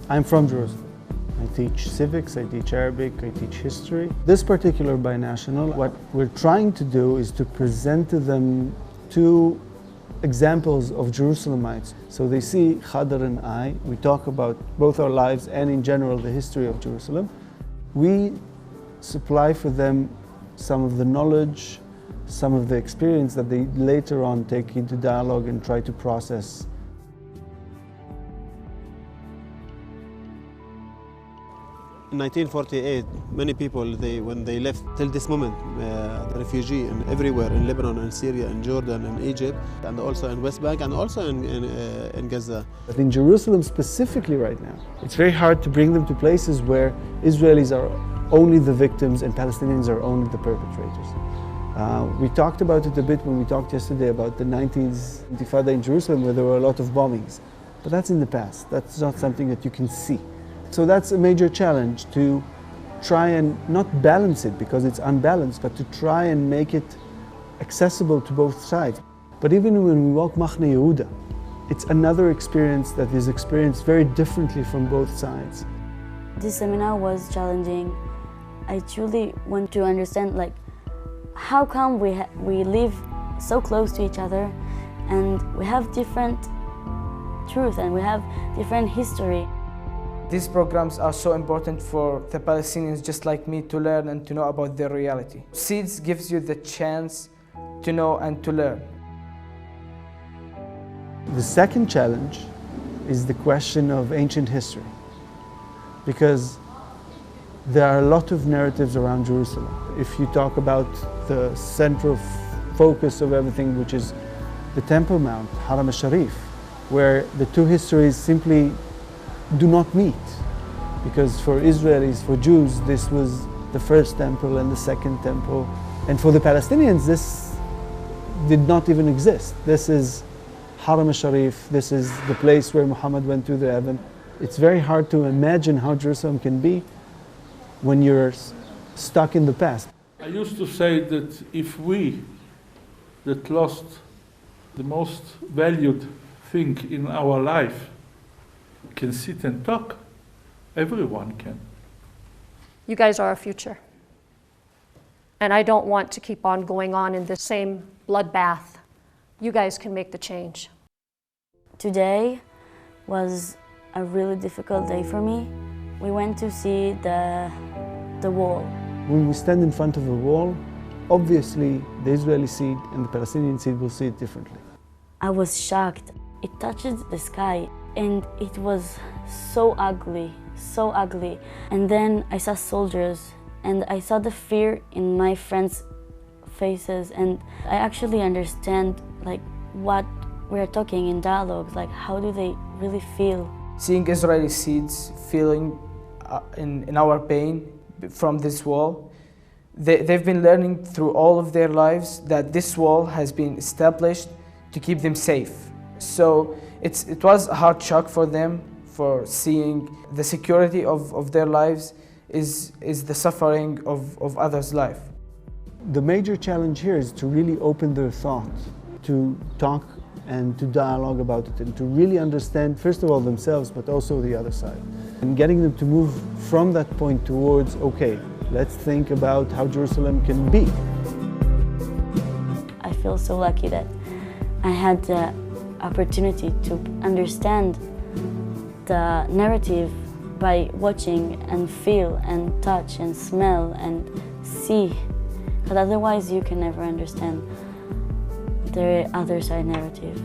I'm from Jerusalem. I teach civics, I teach Arabic, I teach history. This particular binational, what we're trying to do is to present to them two examples of Jerusalemites. So they see Khadr and I, we talk about both our lives and in general the history of Jerusalem. We supply for them some of the knowledge, some of the experience that they later on take into dialogue and try to process. In 1948, many people, when they left till this moment, the refugee and everywhere in Lebanon and Syria and Jordan and Egypt, and also in West Bank and also in Gaza. But in Jerusalem specifically right now, it's very hard to bring them to places where Israelis are only the victims and Palestinians are only the perpetrators. We talked about it a bit when we talked yesterday about the 90s Intifada in Jerusalem, where there were a lot of bombings. But that's in the past. That's not something that you can see. So that's a major challenge, to try and not balance it because it's unbalanced, but to try and make it accessible to both sides. But even when we walk Machne Yehuda, it's another experience that is experienced very differently from both sides. This seminar was challenging. I truly want to understand, like, how come we live so close to each other and we have different truth and we have different history. These programs are so important for the Palestinians just like me to learn and to know about their reality. Seeds gives you the chance to know and to learn. The second challenge is the question of ancient history, because there are a lot of narratives around Jerusalem. If you talk about the central focus of everything, which is the Temple Mount, Haram al-Sharif, where the two histories simply do not meet, because for Israelis, for Jews, this was the first temple and the second temple, and for the Palestinians this did not even exist. This is Haram al-Sharif, this is the place where Muhammad went to the heaven. It's very hard to imagine how Jerusalem can be when you're stuck in the past. I used to say that if we that lost the most valued thing in our life can sit and talk, everyone can. You guys are our future. And I don't want to keep on going on in the same bloodbath. You guys can make the change. Today was a really difficult day for me. We went to see the wall. When we stand in front of a wall, obviously the Israeli seed and the Palestinian seed will see it differently. I was shocked. It touched the sky and it was so ugly, so ugly. And then I saw soldiers and I saw the fear in my friends' faces, and I actually understand like what we're talking in dialogues, like how do they really feel. Seeing Israeli seeds feeling in our pain from this wall, they've been learning through all of their lives that this wall has been established to keep them safe. So it was a hard shock for them, for seeing the security of their lives is the suffering of others' life. The major challenge here is to really open their thought, to talk and to dialogue about it, and to really understand, first of all, themselves, but also the other side. And getting them to move from that point towards, okay, let's think about how Jerusalem can be. I feel so lucky that I had the opportunity to understand the narrative by watching and feel and touch and smell and see. But otherwise you can never understand the other side narrative.